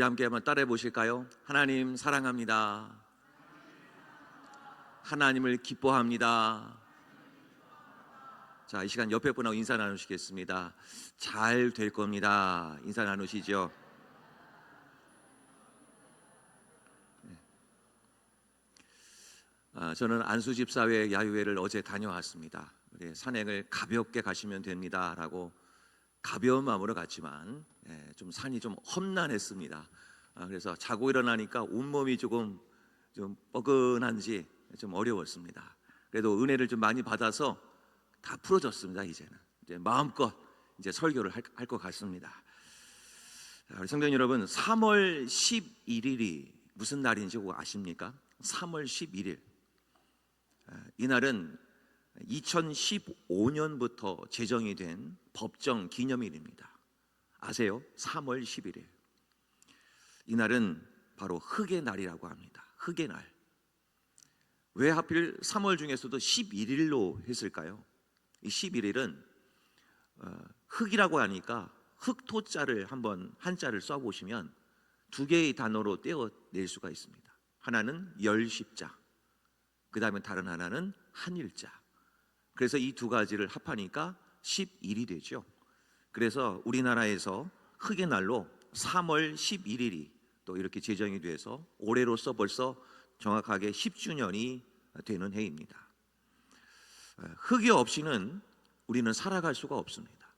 우리 함께 한번 따라해 보실까요? 하나님 사랑합니다. 하나님을 기뻐합니다. 자, 이 시간 옆에 분하고 인사 나누시겠습니다. 잘 될 겁니다. 인사 나누시죠. 저는 안수집사회 야유회를 어제 다녀왔습니다. 우리 산행을 가볍게 가시면 됩니다 라고 가벼운 마음으로 갔지만 좀 산이 좀 험난했습니다. 그래서 자고 일어나니까 온몸이 좀 뻐근한지 좀 어려웠습니다. 그래도 은혜를 좀 많이 받아서 다 풀어졌습니다. 이제는 이제 마음껏 이제 설교를 할 것 같습니다. 우리 성도 여러분, 3월 11일이 무슨 날인지 혹 아십니까? 3월 11일. 이날은 2015년부터 제정이 된 법정 기념일입니다. 아세요? 3월 11일. 이날은 바로 흑의 날이라고 합니다. 흑의 날. 왜 하필 3월 중에서도 11일로 했을까요? 이 11일은 흑이라고 하니까 흑토자를 한번 한자를 써보시면 두 개의 단어로 떼어낼 수가 있습니다. 하나는 열십자, 그 다음에 다른 하나는 한일자. 그래서 이 두 가지를 합하니까 11이 되죠. 그래서 우리나라에서 흑의 날로 3월 11일이 또 이렇게 제정이 돼서 올해로서 벌써 정확하게 10주년이 되는 해입니다. 흑이 없이는 우리는 살아갈 수가 없습니다.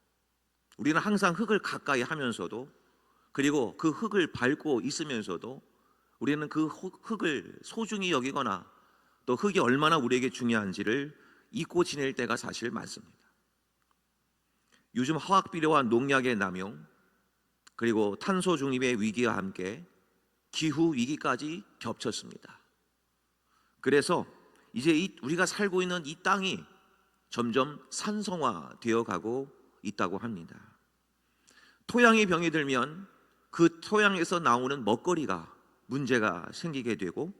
우리는 항상 흑을 가까이 하면서도, 그리고 그 흑을 밟고 있으면서도 우리는 그 흑을 소중히 여기거나 또 흑이 얼마나 우리에게 중요한지를 잊고 지낼 때가 사실 많습니다. 요즘 화학비료와 농약의 남용, 그리고 탄소 중립의 위기와 함께 기후 위기까지 겹쳤습니다. 그래서 이제 우리가 살고 있는 이 땅이 점점 산성화되어 가고 있다고 합니다. 토양이 병이 들면 그 토양에서 나오는 먹거리가 문제가 생기게 되고,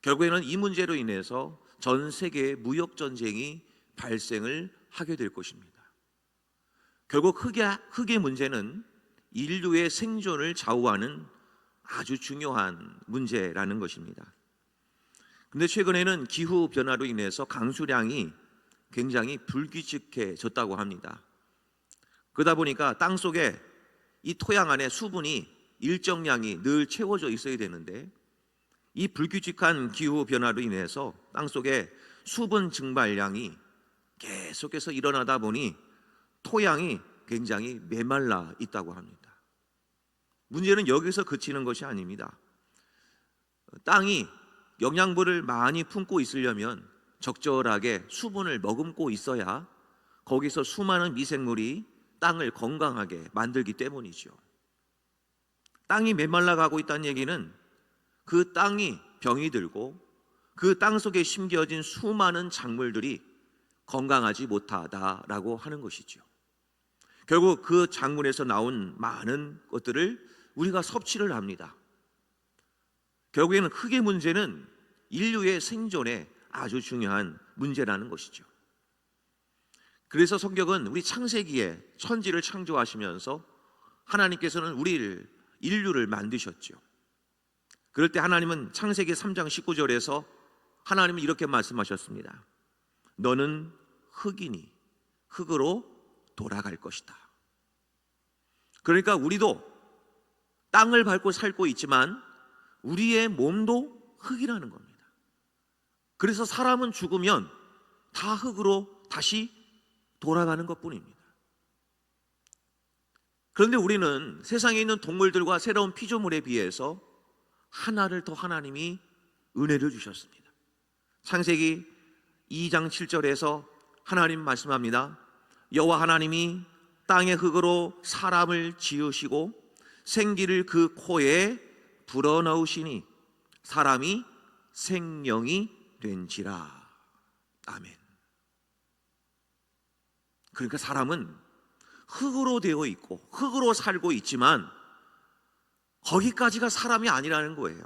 결국에는 이 문제로 인해서 전 세계의 무역 전쟁이 발생을 하게 될 것입니다. 결국 흑의 문제는 인류의 생존을 좌우하는 아주 중요한 문제라는 것입니다. 그런데 최근에는 기후 변화로 인해서 강수량이 굉장히 불규칙해졌다고 합니다. 그러다 보니까 땅 속에 이 토양 안에 수분이 일정량이 늘 채워져 있어야 되는데, 이 불규칙한 기후 변화로 인해서 땅 속에 수분 증발량이 계속해서 일어나다 보니 토양이 굉장히 메말라 있다고 합니다. 문제는 여기서 그치는 것이 아닙니다. 땅이 영양분을 많이 품고 있으려면 적절하게 수분을 머금고 있어야 거기서 수많은 미생물이 땅을 건강하게 만들기 때문이죠. 땅이 메말라 가고 있다는 얘기는 그 땅이 병이 들고 그 땅 속에 심겨진 수많은 작물들이 건강하지 못하다라고 하는 것이죠. 결국 그 작물에서 나온 많은 것들을 우리가 섭취를 합니다. 결국에는 흑의 문제는 인류의 생존에 아주 중요한 문제라는 것이죠. 그래서 성경은 우리 창세기에 천지를 창조하시면서 하나님께서는 인류를 만드셨죠. 그럴 때 하나님은 창세기 3장 19절에서 하나님은 이렇게 말씀하셨습니다. 너는 흑이니 흑으로 돌아갈 것이다. 그러니까 우리도 땅을 밟고 살고 있지만 우리의 몸도 흑이라는 겁니다. 그래서 사람은 죽으면 다 흑으로 다시 돌아가는 것뿐입니다. 그런데 우리는 세상에 있는 동물들과 새로운 피조물에 비해서 하나를 더 하나님이 은혜를 주셨습니다. 창세기 2장 7절에서 하나님 말씀합니다. 여호와 하나님이 땅의 흙으로 사람을 지으시고 생기를 그 코에 불어넣으시니 사람이 생명이 된지라. 아멘. 그러니까 사람은 흙으로 되어 있고 흙으로 살고 있지만 거기까지가 사람이 아니라는 거예요.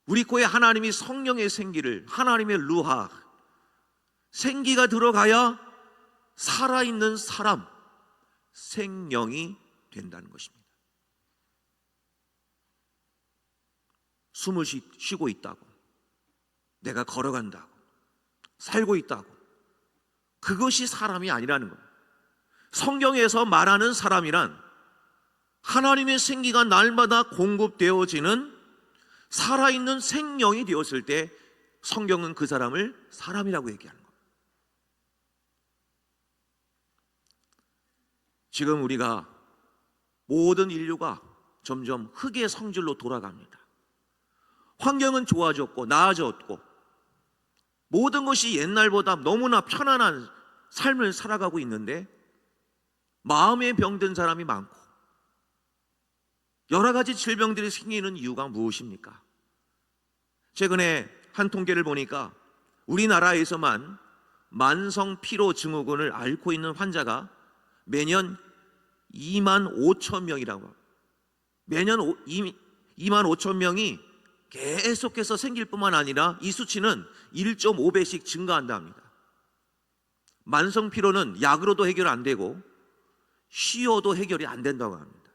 우리 코에 하나님이 성령의 생기를, 하나님의 루하, 생기가 들어가야 살아있는 사람, 생명이 된다는 것입니다. 숨을 쉬고 있다고, 내가 걸어간다고, 살고 있다고, 그것이 사람이 아니라는 겁니다. 성경에서 말하는 사람이란 하나님의 생기가 날마다 공급되어지는 살아있는 생명이 되었을 때 성경은 그 사람을 사람이라고 얘기하는 겁니다. 지금 우리가 모든 인류가 점점 흙의 성질로 돌아갑니다. 환경은 좋아졌고 나아졌고 모든 것이 옛날보다 너무나 편안한 삶을 살아가고 있는데 마음에 병든 사람이 많고 여러 가지 질병들이 생기는 이유가 무엇입니까? 최근에 한 통계를 보니까 우리나라에서만 만성 피로 증후군을 앓고 있는 환자가 매년 2만 5천 명이라고 합니다. 매년 2만 5천 명이 계속해서 생길 뿐만 아니라 이 수치는 1.5배씩 증가한다 합니다. 만성 피로는 약으로도 해결 안 되고 쉬어도 해결이 안 된다고 합니다.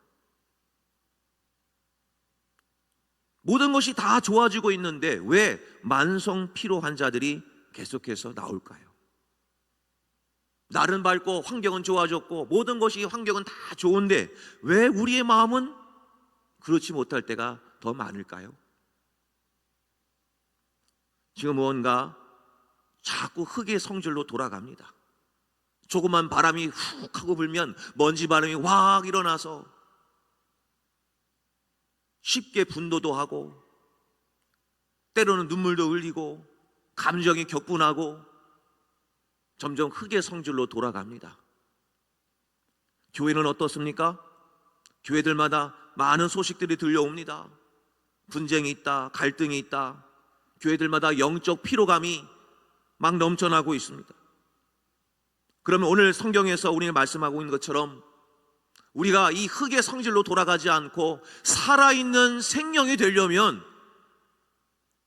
모든 것이 다 좋아지고 있는데 왜 만성 피로 환자들이 계속해서 나올까요? 날은 밝고 환경은 좋아졌고 모든 것이 환경은 다 좋은데 왜 우리의 마음은 그렇지 못할 때가 더 많을까요? 지금 뭔가 자꾸 흙의 성질로 돌아갑니다. 조그만 바람이 훅 하고 불면 먼지 바람이 확 일어나서 쉽게 분노도 하고 때로는 눈물도 흘리고 감정이 격분하고 점점 흙의 성질로 돌아갑니다. 교회는 어떻습니까? 교회들마다 많은 소식들이 들려옵니다. 분쟁이 있다, 갈등이 있다. 교회들마다 영적 피로감이 막 넘쳐나고 있습니다. 그러면 오늘 성경에서 우리가 말씀하고 있는 것처럼 우리가 이 흙의 성질로 돌아가지 않고 살아있는 생명이 되려면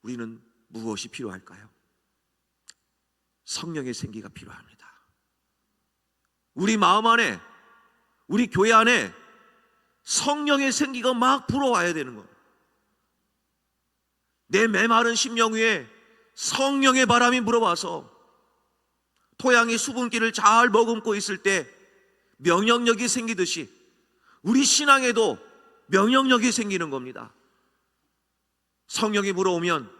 우리는 무엇이 필요할까요? 성령의 생기가 필요합니다. 우리 마음 안에, 우리 교회 안에 성령의 생기가 막 불어와야 되는 겁니다. 내 메마른 심령 위에 성령의 바람이 불어와서 토양이 수분기를 잘 머금고 있을 때 명령력이 생기듯이 우리 신앙에도 명령력이 생기는 겁니다. 성령이 불어오면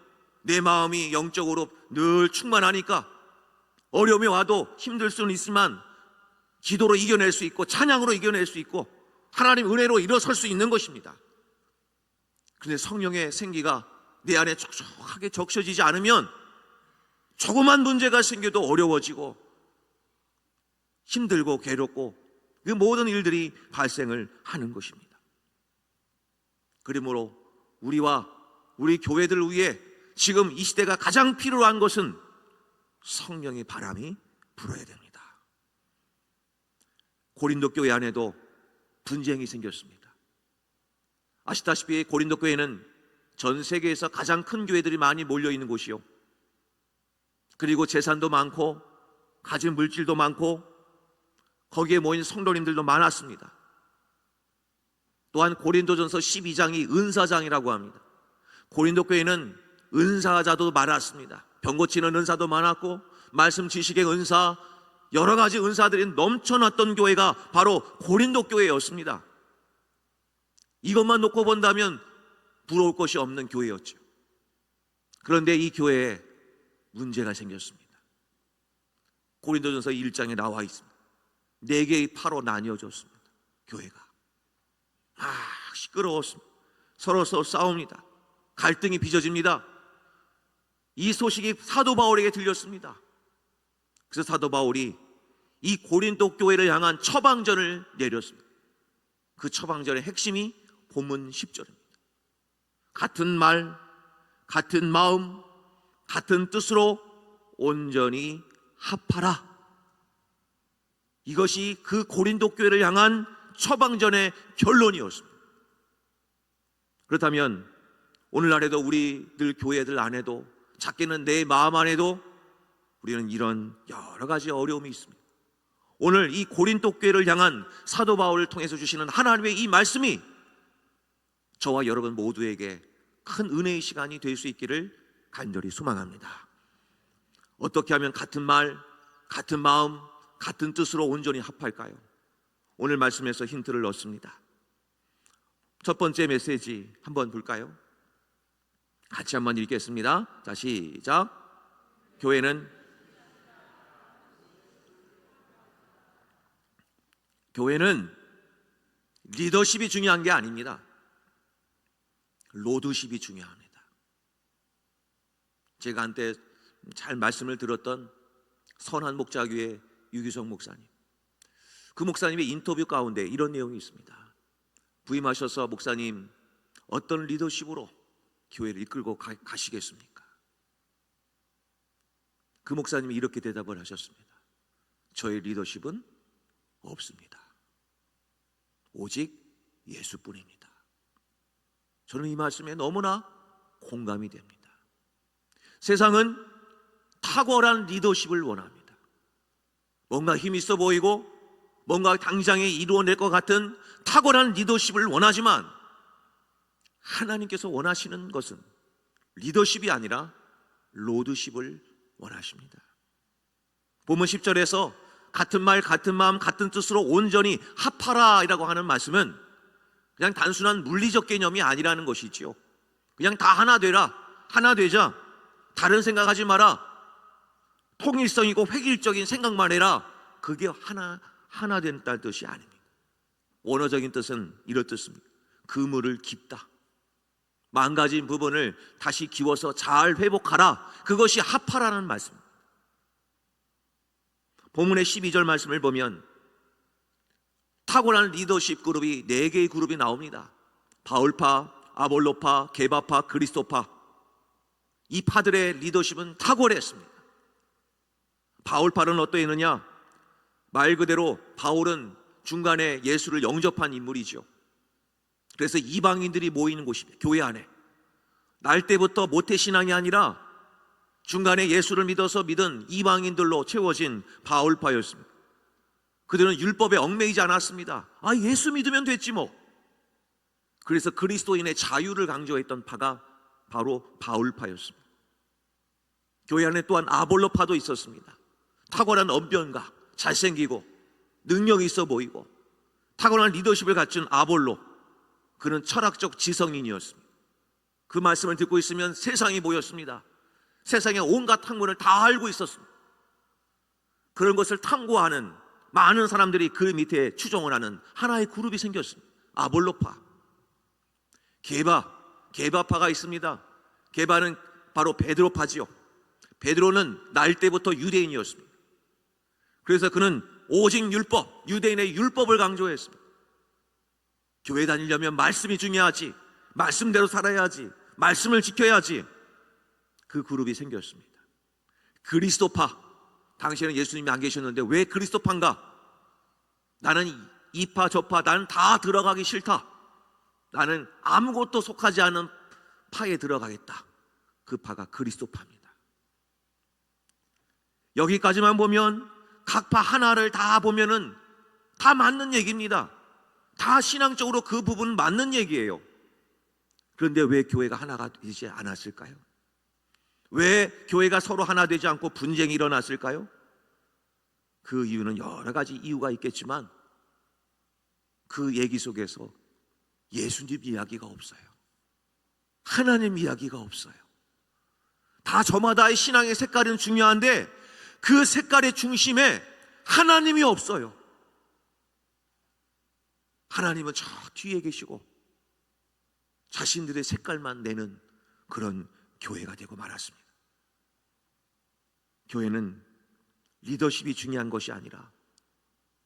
내 마음이 영적으로 늘 충만하니까 어려움이 와도 힘들 수는 있지만 기도로 이겨낼 수 있고 찬양으로 이겨낼 수 있고 하나님 은혜로 일어설 수 있는 것입니다. 그런데 성령의 생기가 내 안에 촉촉하게 적셔지지 않으면 조그만 문제가 생겨도 어려워지고 힘들고 괴롭고 그 모든 일들이 발생을 하는 것입니다. 그러므로 우리와 우리 교회들을 위해 지금 이 시대가 가장 필요한 것은 성령의 바람이 불어야 됩니다. 고린도 교회 안에도 분쟁이 생겼습니다. 아시다시피 고린도 교회는 전 세계에서 가장 큰 교회들이 많이 몰려있는 곳이요, 그리고 재산도 많고 가진 물질도 많고 거기에 모인 성도님들도 많았습니다. 또한 고린도전서 12장이 은사장이라고 합니다. 고린도 교회는 은사자도 많았습니다. 병 고치는 은사도 많았고 말씀 지식의 은사, 여러 가지 은사들이 넘쳐났던 교회가 바로 고린도 교회였습니다. 이것만 놓고 본다면 부러울 것이 없는 교회였죠. 그런데 이 교회에 문제가 생겼습니다. 고린도전서 1장에 나와 있습니다. 4개의 파로 나뉘어졌습니다. 교회가 시끄러웠습니다. 서로 싸웁니다. 갈등이 빚어집니다. 이 소식이 사도 바울에게 들렸습니다. 그래서 사도 바울이 이 고린도 교회를 향한 처방전을 내렸습니다. 그 처방전의 핵심이 본문 10절입니다. 같은 말, 같은 마음, 같은 뜻으로 온전히 합하라. 이것이 그 고린도 교회를 향한 처방전의 결론이었습니다. 그렇다면 오늘날에도 우리들 교회들 안에도, 작게는 내 마음 안에도 우리는 이런 여러 가지 어려움이 있습니다. 오늘 이 고린도 교회를 향한 사도 바울을 통해서 주시는 하나님의 이 말씀이 저와 여러분 모두에게 큰 은혜의 시간이 될 수 있기를 간절히 소망합니다. 어떻게 하면 같은 말, 같은 마음, 같은 뜻으로 온전히 합할까요? 오늘 말씀에서 힌트를 얻습니다. 첫 번째 메시지 한번 볼까요? 같이 한번 읽겠습니다. 자, 시작. 교회는 리더십이 중요한 게 아닙니다. 로드십이 중요합니다. 제가 한때 잘 말씀을 들었던 선한 목자교회 유기성 목사님, 그 목사님의 인터뷰 가운데 이런 내용이 있습니다. 부임하셔서 목사님, 어떤 리더십으로 교회를 이끌고 가시겠습니까? 그 목사님이 이렇게 대답을 하셨습니다. 저의 리더십은 없습니다. 오직 예수뿐입니다. 저는 이 말씀에 너무나 공감이 됩니다. 세상은 탁월한 리더십을 원합니다. 뭔가 힘 있어 보이고 뭔가 당장에 이루어낼 것 같은 탁월한 리더십을 원하지만, 하나님께서 원하시는 것은 리더십이 아니라 로드십을 원하십니다. 본문 10절에서 같은 말, 같은 마음, 같은 뜻으로 온전히 합하라 이라고 하는 말씀은 그냥 단순한 물리적 개념이 아니라는 것이지요. 그냥 다 하나 되라, 하나 되자, 다른 생각하지 마라, 통일성이고 획일적인 생각만 해라, 그게 하나 된다는 뜻이 아닙니다. 원어적인 뜻은 이런 뜻입니다. 그물을 깁다, 망가진 부분을 다시 기워서 잘 회복하라, 그것이 합하라는 말씀입니다. 본문의 12절 말씀을 보면 탁월한 리더십 그룹이 4개의 그룹이 나옵니다. 바울파, 아볼로파, 게바파, 그리스도파. 이 파들의 리더십은 탁월했습니다. 바울파는 어떠했느냐? 말 그대로 바울은 중간에 예수를 영접한 인물이죠. 그래서 이방인들이 모이는 곳입니다. 교회 안에. 날 때부터 모태신앙이 아니라 중간에 예수를 믿어서 믿은 이방인들로 채워진 바울파였습니다. 그들은 율법에 얽매이지 않았습니다. 예수 믿으면 됐지 뭐. 그래서 그리스도인의 자유를 강조했던 파가 바로 바울파였습니다. 교회 안에 또한 아볼로파도 있었습니다. 탁월한 언변가, 잘생기고 능력이 있어 보이고 탁월한 리더십을 갖춘 아볼로, 그는 철학적 지성인이었습니다. 그 말씀을 듣고 있으면 세상이 보였습니다. 세상의 온갖 학문을 다 알고 있었습니다. 그런 것을 탐구하는 많은 사람들이 그 밑에 추종을 하는 하나의 그룹이 생겼습니다. 아볼로파. 게바파가 있습니다. 게바는 바로 베드로파지요. 베드로는 날 때부터 유대인이었습니다. 그래서 그는 오직 율법, 유대인의 율법을 강조했습니다. 교회 다니려면 말씀이 중요하지, 말씀대로 살아야지, 말씀을 지켜야지. 그 그룹이 생겼습니다. 그리스도파, 당시에는 예수님이 안 계셨는데 왜 그리스도파인가? 나는 이파 저파 나는 다 들어가기 싫다, 나는 아무것도 속하지 않은 파에 들어가겠다. 그 파가 그리스도파입니다. 여기까지만 보면 각 파 하나를 다 보면은 다 맞는 얘기입니다. 다 신앙적으로 그 부분 맞는 얘기예요. 그런데 왜 교회가 하나가 되지 않았을까요? 왜 교회가 서로 하나 되지 않고 분쟁이 일어났을까요? 그 이유는 여러 가지 이유가 있겠지만 그 얘기 속에서 예수님 이야기가 없어요. 하나님 이야기가 없어요. 다 저마다의 신앙의 색깔은 중요한데 그 색깔의 중심에 하나님이 없어요. 하나님은 저 뒤에 계시고 자신들의 색깔만 내는 그런 교회가 되고 말았습니다. 교회는 리더십이 중요한 것이 아니라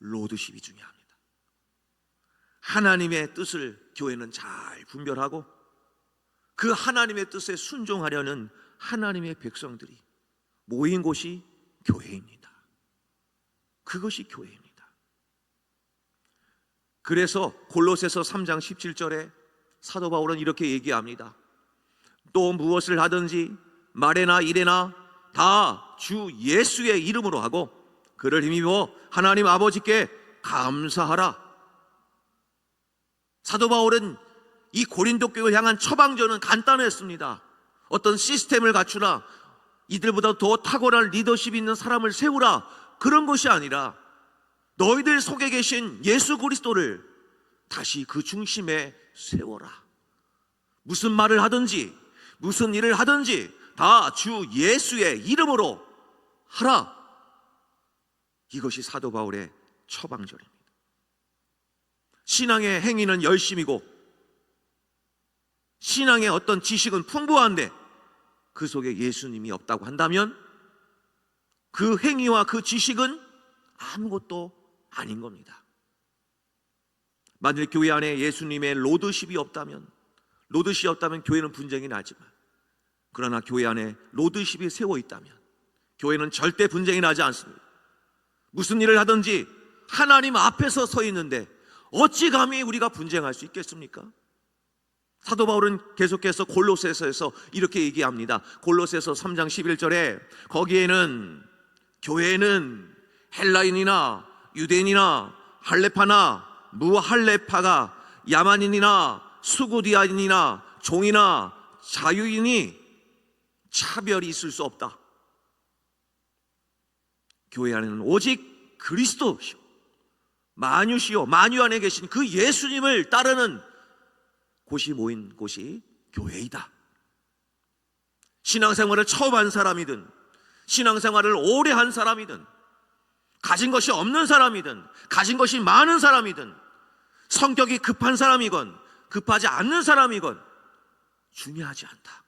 로드십이 중요합니다. 하나님의 뜻을 교회는 잘 분별하고 그 하나님의 뜻에 순종하려는 하나님의 백성들이 모인 곳이 교회입니다. 그것이 교회입니다. 그래서 골로새서 3장 17절에 사도 바울은 이렇게 얘기합니다. 또 무엇을 하든지 말에나 일에나 다 주 예수의 이름으로 하고 그를 힘입어 하나님 아버지께 감사하라. 사도 바울은 이 고린도 교회를 향한 처방전은 간단했습니다. 어떤 시스템을 갖추라, 이들보다 더 탁월한 리더십 있는 사람을 세우라, 그런 것이 아니라 너희들 속에 계신 예수 그리스도를 다시 그 중심에 세워라. 무슨 말을 하든지 무슨 일을 하든지 다 주 예수의 이름으로 하라. 이것이 사도 바울의 처방전입니다. 신앙의 행위는 열심이고 신앙의 어떤 지식은 풍부한데 그 속에 예수님이 없다고 한다면 그 행위와 그 지식은 아무것도 아닌 겁니다. 만일 교회 안에 예수님의 로드십이 없다면, 교회는 분쟁이 나지만, 그러나 교회 안에 로드십이 세워 있다면 교회는 절대 분쟁이 나지 않습니다. 무슨 일을 하든지 하나님 앞에서 서 있는데 어찌 감히 우리가 분쟁할 수 있겠습니까? 사도 바울은 계속해서 골로새서에서 이렇게 얘기합니다. 골로새서 3장 11절에 거기에는 교회는 헬라인이나 유대인이나 할레파나 무할레파가 야만인이나 수구디아인이나 종이나 자유인이 차별이 있을 수 없다. 교회 안에는 오직 그리스도시요 만유시요 만유 안에 계신 그 예수님을 따르는 곳이 모인 곳이 교회이다. 신앙생활을 처음 한 사람이든 신앙생활을 오래 한 사람이든 가진 것이 없는 사람이든 가진 것이 많은 사람이든 성격이 급한 사람이건 급하지 않는 사람이건 중요하지 않다.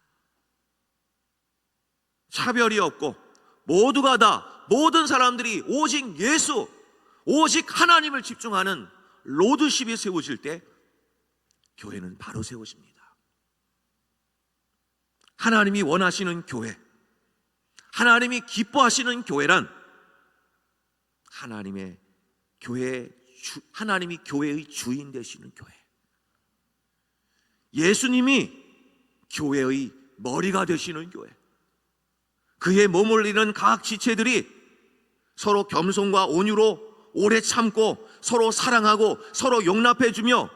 차별이 없고 모두가 다 모든 사람들이 오직 예수, 오직 하나님을 집중하는 로드십이 세워질 때 교회는 바로 세워집니다. 하나님이 원하시는 교회, 하나님이 기뻐하시는 교회란 하나님이 교회의 주인 되시는 교회, 예수님이 교회의 머리가 되시는 교회, 그의 몸을 이루는 각 지체들이 서로 겸손과 온유로 오래 참고 서로 사랑하고 서로 용납해주며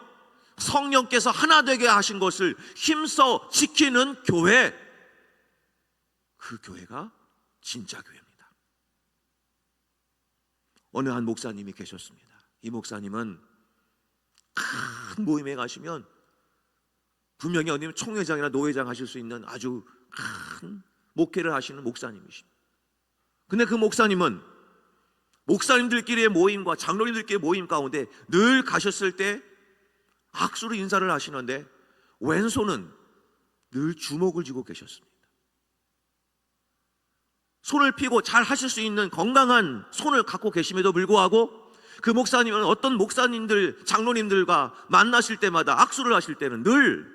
성령께서 하나 되게 하신 것을 힘써 지키는 교회, 그 교회가 진짜 교회입니다. 어느 한 목사님이 계셨습니다. 이 목사님은 큰 모임에 가시면 분명히 어디면 총회장이나 노회장 하실 수 있는 아주 큰 목회를 하시는 목사님이십니다. 근데 그 목사님은 목사님들끼리의 모임과 장로님들끼리의 모임 가운데 늘 가셨을 때 악수로 인사를 하시는데 왼손은 늘 주먹을 쥐고 계셨습니다. 손을 펴고 잘 하실 수 있는 건강한 손을 갖고 계심에도 불구하고 그 목사님은 어떤 목사님들, 장로님들과 만나실 때마다 악수를 하실 때는 늘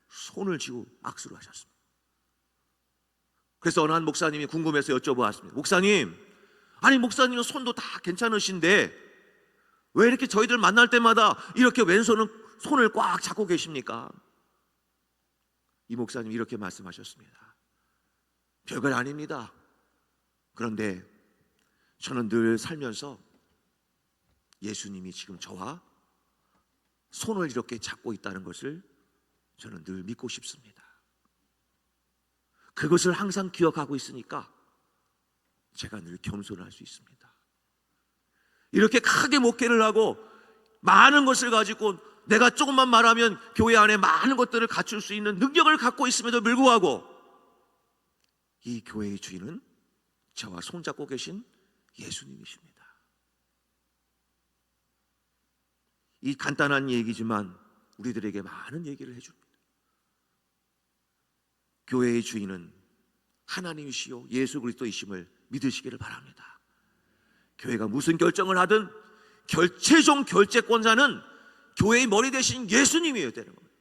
손을 쥐고 악수를 하셨습니다. 그래서 어느 한 목사님이 궁금해서 여쭤보았습니다. 목사님, 아니 목사님은 손도 다 괜찮으신데 왜 이렇게 저희들 만날 때마다 이렇게 왼손은 손을 꽉 잡고 계십니까? 이 목사님이 이렇게 말씀하셨습니다. 별거 아닙니다. 그런데 저는 늘 살면서 예수님이 지금 저와 손을 이렇게 잡고 있다는 것을 저는 늘 믿고 싶습니다. 그것을 항상 기억하고 있으니까 제가 늘 겸손할 수 있습니다. 이렇게 크게 목회를 하고 많은 것을 가지고 내가 조금만 말하면 교회 안에 많은 것들을 갖출 수 있는 능력을 갖고 있음에도 불구하고 이 교회의 주인은 저와 손잡고 계신 예수님이십니다. 이 간단한 얘기지만 우리들에게 많은 얘기를 해줍니다. 교회의 주인은 하나님이시요 예수 그리스도이심을 믿으시기를 바랍니다. 교회가 무슨 결정을 하든 최종 결재권자는 교회의 머리 대신 예수님이어야 되는 겁니다.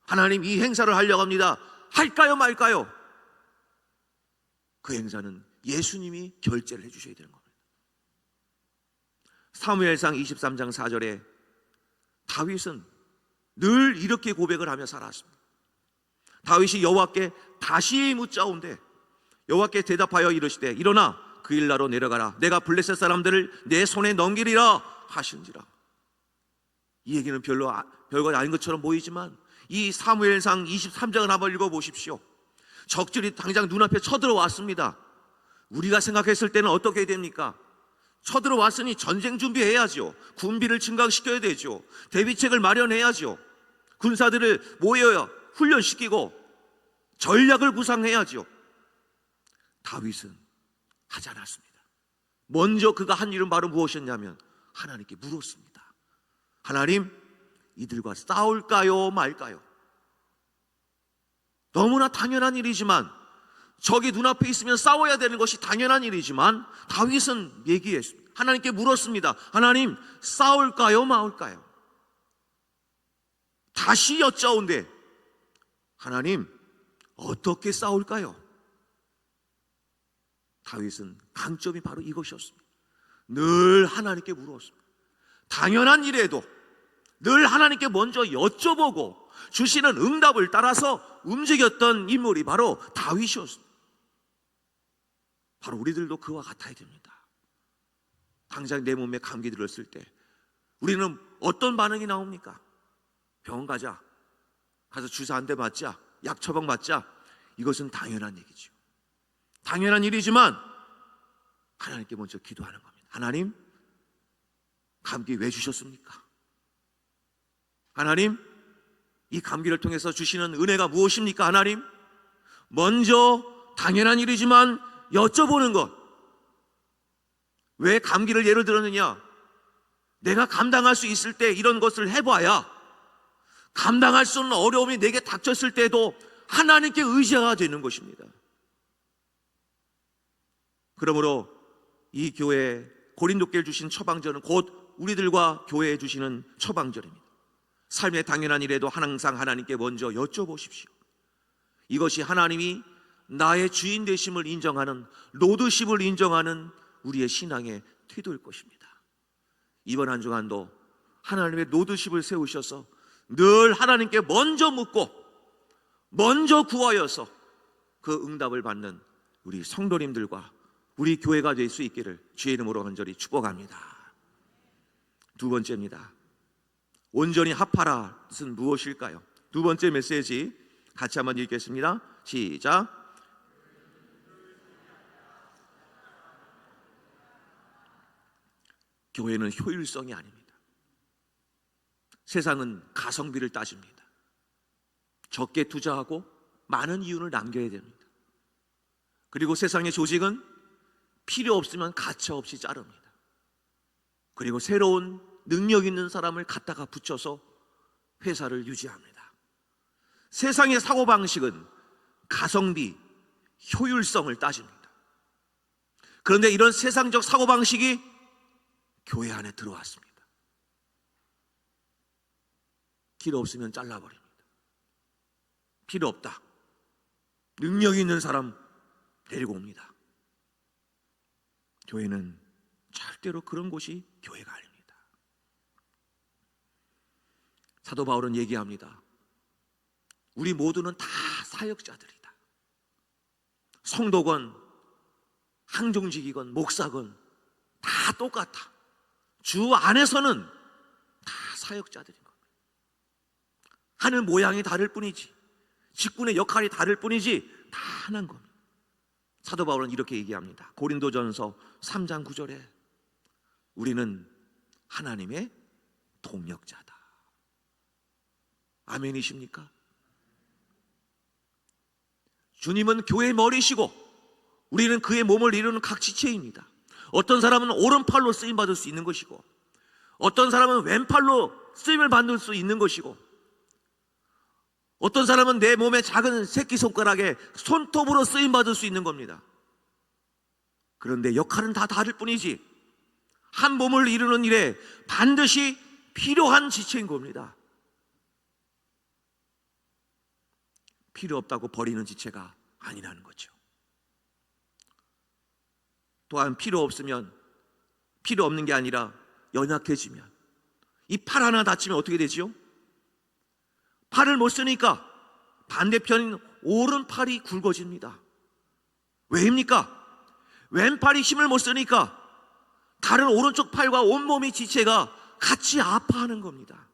하나님 이 행사를 하려고 합니다. 할까요 말까요? 그 행사는 예수님이 결재를 해주셔야 되는 겁니다. 사무엘상 23장 4절에 다윗은 늘 이렇게 고백을 하며 살았습니다. 다윗이 여호와께 다시 묻자온대 여호와께 대답하여 이르시되 일어나 그 일나로 내려가라 내가 블레셋 사람들을 내 손에 넘기리라 하신지라. 이 얘기는 별로 별거 아닌 것처럼 보이지만 이 사무엘상 23장을 한번 읽어보십시오. 적들이 당장 눈앞에 쳐들어왔습니다. 우리가 생각했을 때는 어떻게 됩니까? 쳐들어왔으니 전쟁 준비해야죠. 군비를 증강시켜야 되죠. 대비책을 마련해야죠. 군사들을 모여야 훈련시키고 전략을 구상해야죠. 다윗은 하지 않았습니다. 먼저 그가 한 일은 바로 무엇이었냐면 하나님께 물었습니다. 하나님, 이들과 싸울까요 말까요? 너무나 당연한 일이지만, 적이 눈앞에 있으면 싸워야 되는 것이 당연한 일이지만 다윗은 얘기했습니다. 하나님께 물었습니다. 하나님, 싸울까요 말까요? 다시 여짜온데 하나님, 어떻게 싸울까요? 다윗은 강점이 바로 이것이었습니다. 늘 하나님께 물었습니다. 당연한 일에도 늘 하나님께 먼저 여쭤보고 주시는 응답을 따라서 움직였던 인물이 바로 다윗이었습니다. 바로 우리들도 그와 같아야 됩니다. 당장 내 몸에 감기 들었을 때 우리는 어떤 반응이 나옵니까? 병원 가자, 가서 주사 한 대 맞자, 약 처방 맞자. 이것은 당연한 얘기죠. 당연한 일이지만 하나님께 먼저 기도하는 겁니다. 하나님, 감기 왜 주셨습니까? 하나님, 이 감기를 통해서 주시는 은혜가 무엇입니까? 하나님, 먼저 당연한 일이지만 여쭤보는 것. 왜 감기를 예를 들었느냐? 내가 감당할 수 있을 때 이런 것을 해봐야 감당할 수 없는 어려움이 내게 닥쳤을 때도 하나님께 의지가 되는 것입니다. 그러므로 이 교회 고린도교에 주신 처방전은 곧 우리들과 교회에 주시는 처방전입니다. 삶의 당연한 일에도 항상 하나님께 먼저 여쭤보십시오. 이것이 하나님이 나의 주인 되심을 인정하는, 로드십을 인정하는 우리의 신앙의 태도일 것입니다. 이번 한 주간도 하나님의 로드십을 세우셔서 늘 하나님께 먼저 묻고 먼저 구하여서 그 응답을 받는 우리 성도님들과 우리 교회가 될 수 있기를 주의 이름으로 간절히 축복합니다. 두 번째입니다. 온전히 합하라는 무엇일까요? 두 번째 메시지 같이 한번 읽겠습니다. 시작. 교회는 효율성이 아닙니다. 세상은 가성비를 따집니다. 적게 투자하고 많은 이윤을 남겨야 됩니다. 그리고 세상의 조직은 필요 없으면 가차없이 자릅니다. 그리고 새로운 능력 있는 사람을 갖다가 붙여서 회사를 유지합니다. 세상의 사고방식은 가성비, 효율성을 따집니다. 그런데 이런 세상적 사고방식이 교회 안에 들어왔습니다. 필요 없으면 잘라버립니다. 필요 없다, 능력 있는 사람 데리고 옵니다. 교회는 절대로 그런 곳이 교회가 아닙니다. 사도 바울은 얘기합니다. 우리 모두는 다 사역자들이다. 성도건 항종직이건 목사건 다 똑같아. 주 안에서는 다 사역자들인 겁니다. 하늘 모양이 다를 뿐이지, 직분의 역할이 다를 뿐이지 다 하나인 겁니다. 사도 바울은 이렇게 얘기합니다. 고린도전서 3장 9절에 우리는 하나님의 동역자다. 아멘이십니까? 주님은 교회의 머리시고 우리는 그의 몸을 이루는 각 지체입니다. 어떤 사람은 오른팔로 쓰임받을 수 있는 것이고 어떤 사람은 왼팔로 쓰임을 받을 수 있는 것이고 어떤 사람은 내 몸의 작은 새끼손가락에 손톱으로 쓰임받을 수 있는 겁니다. 그런데 역할은 다 다를 뿐이지 한 몸을 이루는 일에 반드시 필요한 지체인 겁니다. 필요 없다고 버리는 지체가 아니라는 거죠. 또한 필요 없으면, 필요 없는 게 아니라 연약해지면, 이 팔 하나 다치면 어떻게 되지요? 팔을 못 쓰니까 반대편인 오른팔이 굵어집니다. 왜입니까? 왼팔이 힘을 못 쓰니까 다른 오른쪽 팔과 온몸의 지체가 같이 아파하는 겁니다.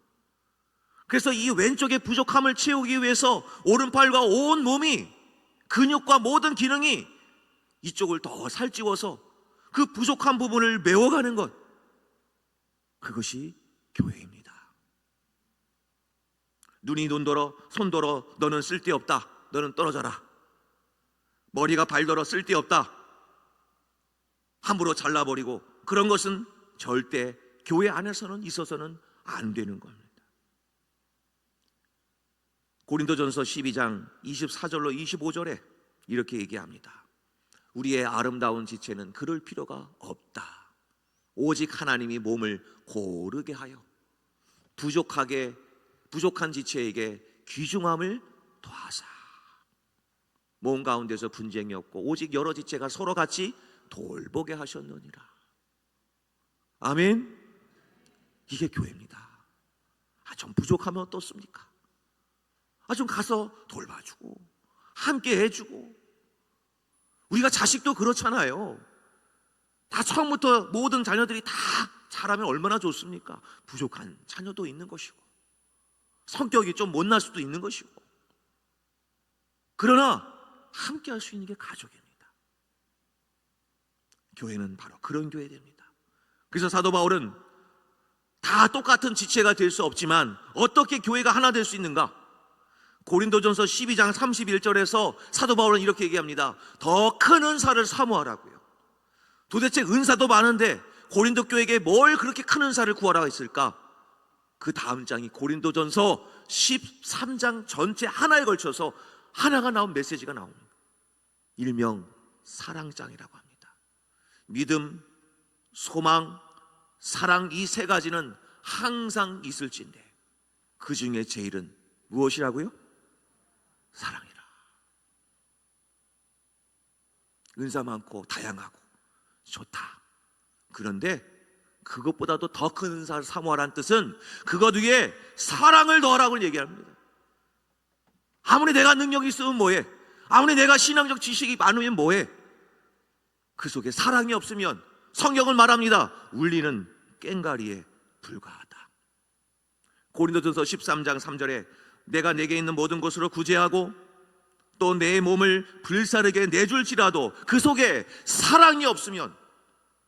그래서 이 왼쪽의 부족함을 채우기 위해서 오른팔과 온 몸이, 근육과 모든 기능이 이쪽을 더 살찌워서 그 부족한 부분을 메워가는 것, 그것이 교회입니다. 눈이 눈더러 손더러 너는 쓸데없다, 너는 떨어져라. 머리가 발더러 쓸데없다, 함부로 잘라버리고, 그런 것은 절대 교회 안에서는 있어서는 안 되는 겁니다. 고린도전서 12장 24절로 25절에 이렇게 얘기합니다. 우리의 아름다운 지체는 그럴 필요가 없다. 오직 하나님이 몸을 고르게 하여 부족한 지체에게 귀중함을 더하사 몸 가운데서 분쟁이 없고 오직 여러 지체가 서로 같이 돌보게 하셨느니라. 아멘. 이게 교회입니다. 좀 부족하면 어떻습니까? 좀 가서 돌봐주고 함께 해주고. 우리가 자식도 그렇잖아요. 다 처음부터 모든 자녀들이 다 잘하면 얼마나 좋습니까? 부족한 자녀도 있는 것이고, 성격이 좀 못날 수도 있는 것이고, 그러나 함께 할 수 있는 게 가족입니다. 교회는 바로 그런 교회 됩니다. 그래서 사도 바울은 다 똑같은 지체가 될 수 없지만 어떻게 교회가 하나 될 수 있는가? 고린도전서 12장 31절에서 사도 바울은 이렇게 얘기합니다. 더 큰 은사를 사모하라고요. 도대체 은사도 많은데 고린도 교회에게 뭘 그렇게 큰 은사를 구하라고 했을까? 그 다음 장이 고린도전서 13장 전체 하나에 걸쳐서 하나가 나온 메시지가 나옵니다. 일명 사랑장이라고 합니다. 믿음, 소망, 사랑, 이 세 가지는 항상 있을진데 그 중에 제일은 무엇이라고요? 사랑이라. 은사 많고 다양하고 좋다. 그런데 그것보다도 더 큰 은사를 사모하라는 뜻은 그것 위에 사랑을 더하라고 얘기합니다. 아무리 내가 능력이 있으면 뭐해? 아무리 내가 신앙적 지식이 많으면 뭐해? 그 속에 사랑이 없으면 성경은 말합니다. 울리는 꽹과리에 불과하다. 고린도전서 13장 3절에 내가 내게 있는 모든 것으로 구제하고 또 내 몸을 불사르게 내줄지라도 그 속에 사랑이 없으면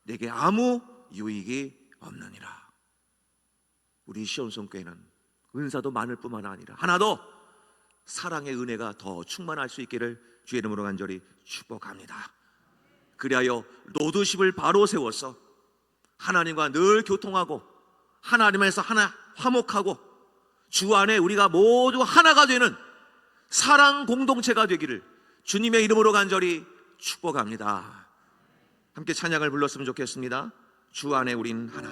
내게 아무 유익이 없느니라. 우리 시온성교회는 은사도 많을 뿐만 아니라 하나 더 사랑의 은혜가 더 충만할 수 있기를 주의 이름으로 간절히 축복합니다. 그리하여 로드십을 바로 세워서 하나님과 늘 교통하고 하나님에서 하나 화목하고 주 안에 우리가 모두 하나가 되는 사랑 공동체가 되기를 주님의 이름으로 간절히 축복합니다. 함께 찬양을 불렀으면 좋겠습니다. 주 안에 우린 하나.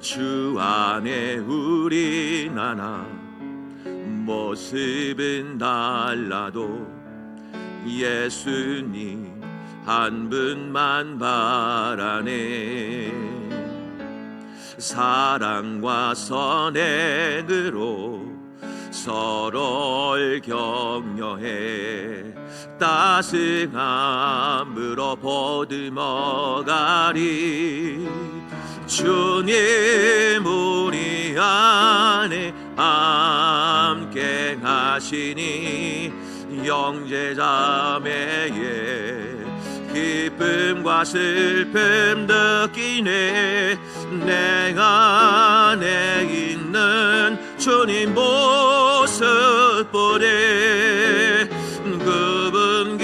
주 안에 우린 하나. 모습은 달라도 예수님 한 분만 바라네. 사랑과 선행으로 서로를 격려해 따스함으로 보듬어가리. 주님 우리 안에 함께 하시니 형제자매의 기쁨과 슬픔 느끼네. 내 안에 있는 주님 모습 보네. 그분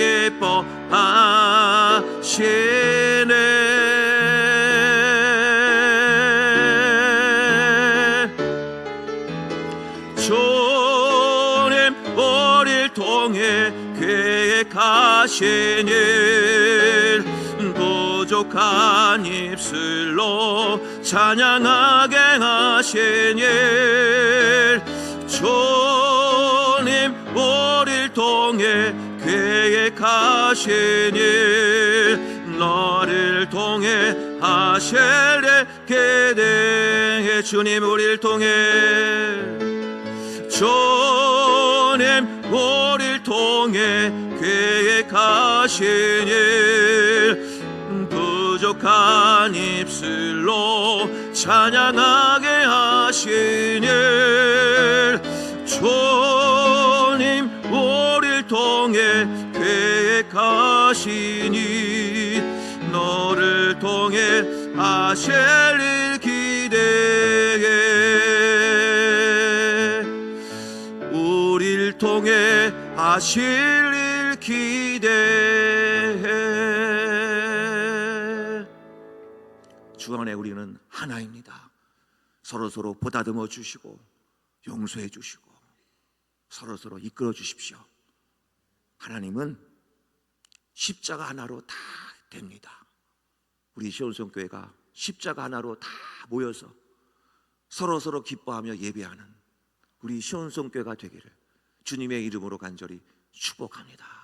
기뻐하시네. 주님 우리를 통해 계획하신 일 부족한 입술로 찬양하게 하신 일 주님 우리를 통해 계획하신 일 너를 통해 하실래 계획해. 주님 우리를 통해 주님 우리를 통해 계획하신 일 고백한 입술로 찬양하게 하시니 주님 우리를 통해 계획하시니 너를 통해 하실 일 기대해 우리를 통해 하실 일 기대해. 주 안에 우리는 하나입니다. 서로서로 보다듬어 주시고 용서해 주시고 서로서로 이끌어 주십시오. 하나님은 십자가 하나로 다 됩니다. 우리 시온성교회가 십자가 하나로 다 모여서 서로서로 기뻐하며 예배하는 우리 시온성교회가 되기를 주님의 이름으로 간절히 축복합니다.